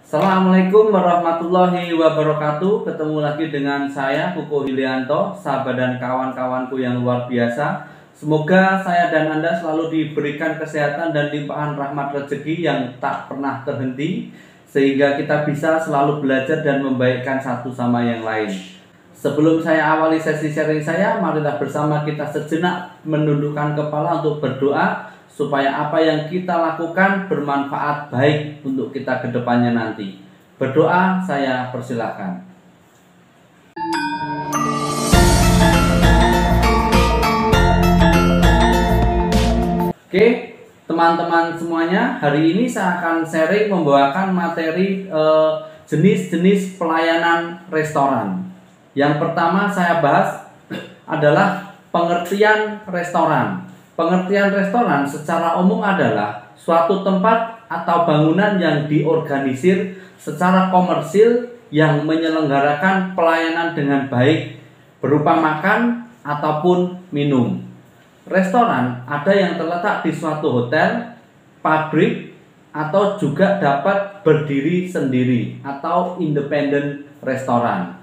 Assalamualaikum warahmatullahi wabarakatuh. Ketemu lagi dengan saya Kuko Hilianto, sahabat dan kawan-kawanku yang luar biasa. Semoga saya dan Anda selalu diberikan kesehatan dan limpahan rahmat rezeki yang tak pernah terhenti, sehingga kita bisa selalu belajar dan membaikkan satu sama yang lain. Sebelum saya awali sesi sharing saya, marilah bersama kita sejenak menundukkan kepala untuk berdoa supaya apa yang kita lakukan bermanfaat baik untuk kita ke depannya nanti. Berdoa, saya persilahkan. Oke, teman-teman semuanya, hari ini saya akan sharing membawakan materi jenis-jenis pelayanan restoran. Yang pertama saya bahas adalah pengertian restoran. Pengertian restoran secara umum adalah suatu tempat atau bangunan yang diorganisir secara komersil yang menyelenggarakan pelayanan dengan baik berupa makan ataupun minum. Restoran ada yang terletak di suatu hotel, pabrik, atau juga dapat berdiri sendiri atau independent restoran.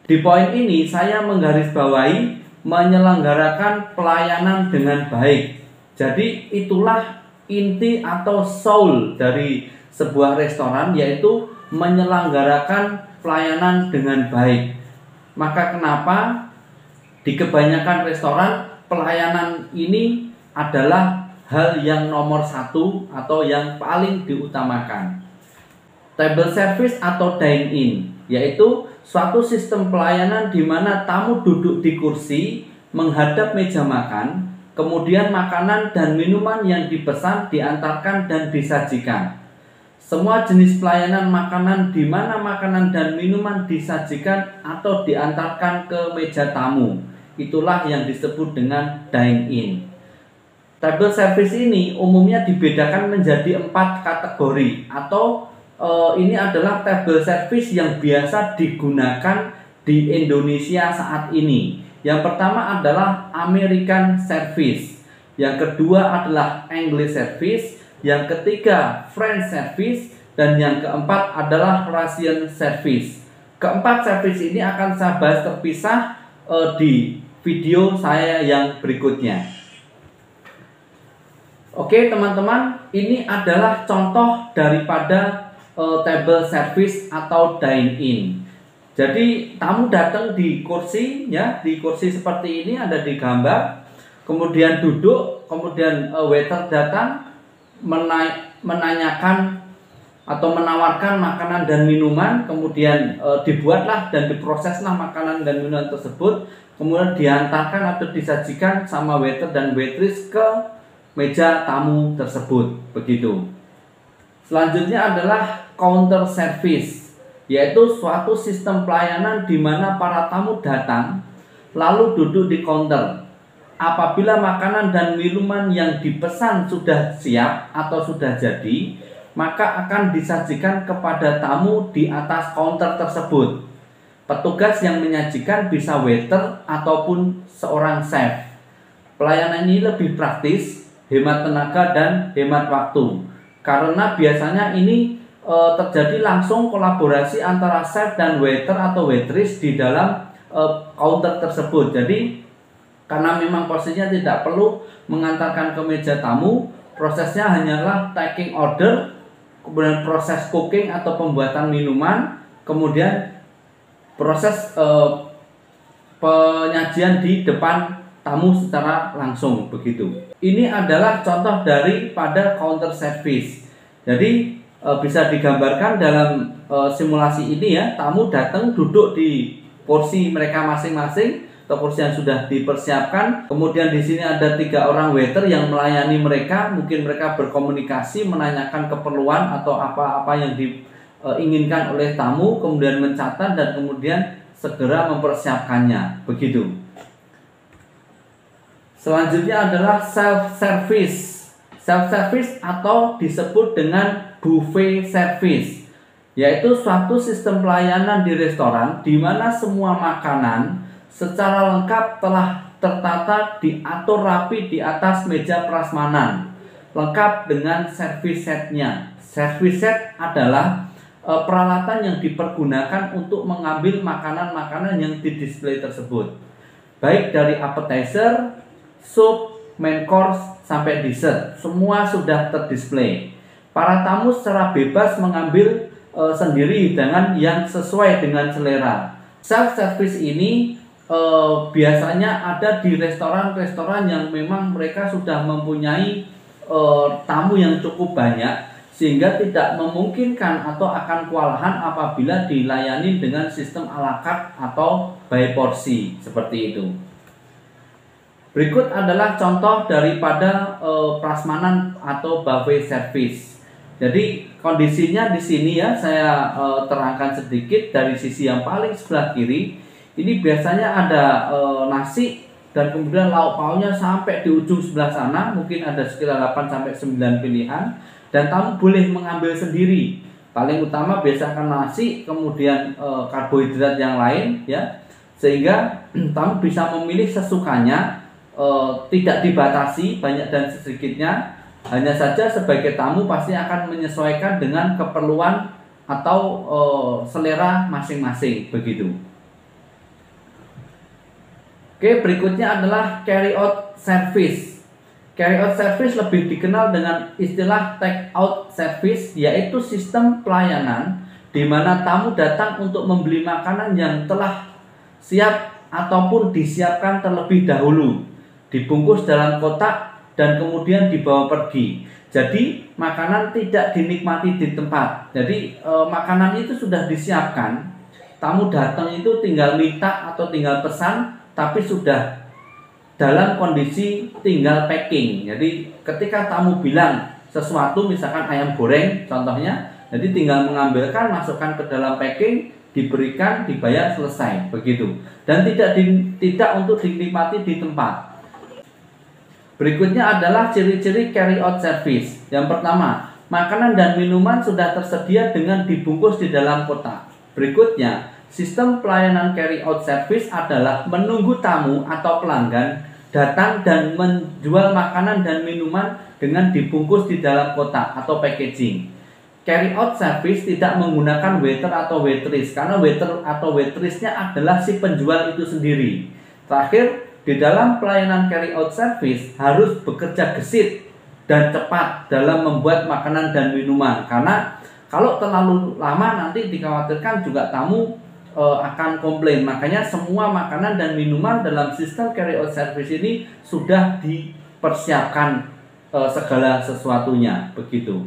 Di poin ini saya menggarisbawahi menyelenggarakan pelayanan dengan baik. Jadi itulah inti atau soul dari sebuah restoran, yaitu menyelenggarakan pelayanan dengan baik. Maka kenapa di kebanyakan restoran pelayanan ini adalah hal yang nomor satu atau yang paling diutamakan. Table service atau dine-in, yaitu suatu sistem pelayanan di mana tamu duduk di kursi menghadap meja makan, kemudian makanan dan minuman yang dipesan diantarkan dan disajikan. Semua jenis pelayanan makanan di mana makanan dan minuman disajikan atau diantarkan ke meja tamu, itulah yang disebut dengan dine-in. Table service ini umumnya dibedakan menjadi 4 kategori atau ini adalah table service yang biasa digunakan di Indonesia saat ini. Yang pertama adalah American service, yang kedua adalah English service, yang ketiga French service, dan yang keempat adalah Russian service. Keempat service ini akan saya bahas terpisah di video saya yang berikutnya. Oke teman-teman, ini adalah contoh daripada table service atau dine-in. Jadi tamu datang di kursi, ya, di kursi seperti ini ada di gambar, kemudian duduk, kemudian waiter datang menanyakan atau menawarkan makanan dan minuman, kemudian dibuatlah dan diproseslah makanan dan minuman tersebut, kemudian diantarkan atau disajikan sama waiter dan waitress ke meja tamu tersebut, begitu. Selanjutnya adalah counter service, yaitu suatu sistem pelayanan di mana para tamu datang lalu duduk di counter. Apabila makanan dan minuman yang dipesan sudah siap atau sudah jadi, maka akan disajikan kepada tamu di atas counter tersebut. Petugas yang menyajikan bisa waiter ataupun seorang chef. Pelayanan ini lebih praktis, hemat tenaga dan hemat waktu. Karena biasanya ini terjadi langsung kolaborasi antara chef dan waiter atau waitress di dalam counter tersebut. Jadi karena memang posisinya tidak perlu mengantarkan ke meja tamu, prosesnya hanyalah taking order, kemudian proses cooking atau pembuatan minuman, kemudian proses penyajian di depan tamu secara langsung, begitu. Ini adalah contoh daripada counter service. Jadi bisa digambarkan dalam simulasi ini, ya, tamu datang duduk di kursi mereka masing-masing atau kursi yang sudah dipersiapkan. Kemudian di sini ada 3 orang waiter yang melayani mereka. Mungkin mereka berkomunikasi, menanyakan keperluan atau apa-apa yang diinginkan oleh tamu, kemudian mencatat dan kemudian segera mempersiapkannya, begitu. Selanjutnya adalah self-service. Self-service atau disebut dengan buffet service, yaitu suatu sistem pelayanan di restoran di mana semua makanan secara lengkap telah tertata diatur rapi di atas meja prasmanan, lengkap dengan service setnya. Service set adalah peralatan yang dipergunakan untuk mengambil makanan-makanan yang di display tersebut, baik dari appetizer, soup, main course sampai dessert, semua sudah terdisplay. Para tamu secara bebas mengambil sendiri hidangan yang sesuai dengan selera. Self service ini biasanya ada di restoran-restoran yang memang mereka sudah mempunyai tamu yang cukup banyak, sehingga tidak memungkinkan atau akan kewalahan apabila dilayani dengan sistem à la carte atau by porsi seperti itu. Berikut adalah contoh daripada prasmanan atau buffet service. Jadi kondisinya di sini ya, saya terangkan sedikit dari sisi yang paling sebelah kiri. Ini biasanya ada nasi dan kemudian lauk pauknya sampai di ujung sebelah sana, mungkin ada sekitar 8 sampai 9 pilihan. Dan tamu boleh mengambil sendiri. Paling utama biasakan nasi, kemudian karbohidrat yang lain, ya, sehingga tamu bisa memilih sesukanya, tidak dibatasi banyak dan sedikitnya. Hanya saja sebagai tamu pasti akan menyesuaikan dengan keperluan atau selera masing-masing, begitu. Oke, berikutnya adalah carry out service. Carry out service lebih dikenal dengan istilah take out service, yaitu sistem pelayanan di mana tamu datang untuk membeli makanan yang telah siap ataupun disiapkan terlebih dahulu, dibungkus dalam kotak dan kemudian dibawa pergi. Jadi makanan tidak dinikmati di tempat. Jadi makanan itu sudah disiapkan, tamu datang itu tinggal minta atau tinggal pesan, tapi sudah dalam kondisi tinggal packing. Jadi ketika tamu bilang sesuatu, misalkan ayam goreng contohnya, jadi tinggal mengambilkan, masukkan ke dalam packing, diberikan, dibayar, selesai, begitu. Dan tidak untuk dinikmati di tempat. Berikutnya adalah ciri-ciri carry out service. Yang pertama, makanan dan minuman sudah tersedia dengan dibungkus di dalam kotak. Berikutnya, sistem pelayanan carry out service adalah menunggu tamu atau pelanggan datang dan menjual makanan dan minuman dengan dibungkus di dalam kotak atau packaging. Carry out service tidak menggunakan waiter atau waitress, karena waiter atau waitressnya adalah si penjual itu sendiri. Terakhir, di dalam pelayanan carry out service harus bekerja gesit dan cepat dalam membuat makanan dan minuman, karena kalau terlalu lama nanti dikhawatirkan juga tamu akan komplain. Makanya semua makanan dan minuman dalam sistem carry out service ini sudah dipersiapkan segala sesuatunya, begitu.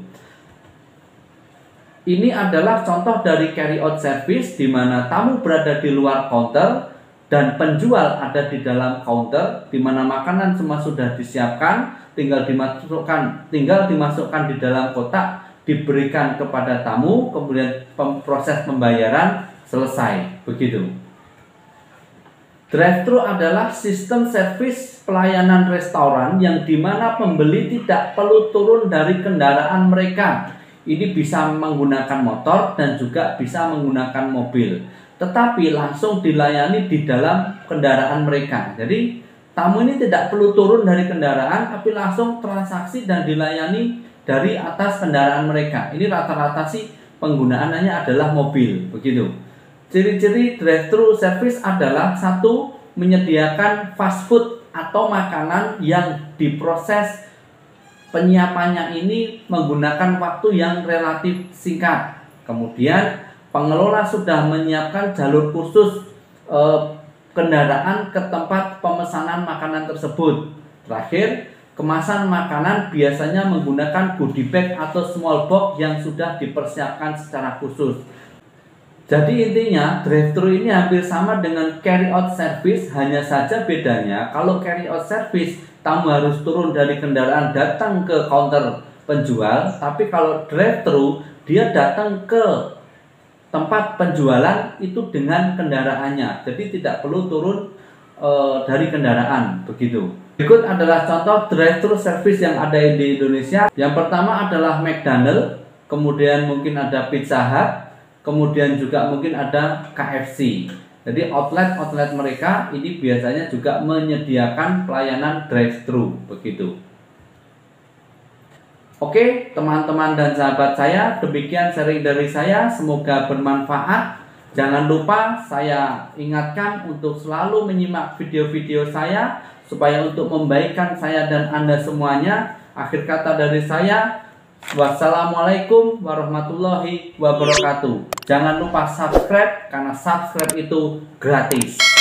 Ini adalah contoh dari carry out service di mana tamu berada di luar counter dan penjual ada di dalam counter, di mana makanan semua sudah disiapkan, tinggal dimasukkan di dalam kotak, diberikan kepada tamu, kemudian proses pembayaran selesai, begitu. Drive-thru adalah sistem servis pelayanan restoran yang dimana pembeli tidak perlu turun dari kendaraan mereka. Ini bisa menggunakan motor dan juga bisa menggunakan mobil, tetapi langsung dilayani di dalam kendaraan mereka. Jadi tamu ini tidak perlu turun dari kendaraan, tapi langsung transaksi dan dilayani dari atas kendaraan mereka. Ini rata-rata sih penggunaannya adalah mobil, begitu. Ciri-ciri drive-thru service adalah satu, menyediakan fast food atau makanan yang diproses penyiapannya ini menggunakan waktu yang relatif singkat. Kemudian pengelola sudah menyiapkan jalur khusus kendaraan ke tempat pemesanan makanan tersebut. Terakhir, kemasan makanan biasanya menggunakan goodie bag atau small box yang sudah dipersiapkan secara khusus. Jadi intinya drive-thru ini hampir sama dengan carry out service, hanya saja bedanya kalau carry out service tamu harus turun dari kendaraan datang ke counter penjual, tapi kalau drive-thru dia datang ke tempat penjualan itu dengan kendaraannya, jadi tidak perlu turun dari kendaraan, begitu. Berikut adalah contoh drive-thru service yang ada di Indonesia. Yang pertama adalah McDonald, kemudian mungkin ada Pizza Hut, kemudian juga mungkin ada KFC. Jadi outlet mereka ini biasanya juga menyediakan pelayanan drive-thru, begitu. Oke, teman-teman dan sahabat saya, demikian sharing dari saya, semoga bermanfaat. Jangan lupa saya ingatkan untuk selalu menyimak video-video saya supaya untuk membaikkan saya dan Anda semuanya. Akhir kata dari saya, wassalamualaikum warahmatullahi wabarakatuh. Jangan lupa subscribe karena subscribe itu gratis.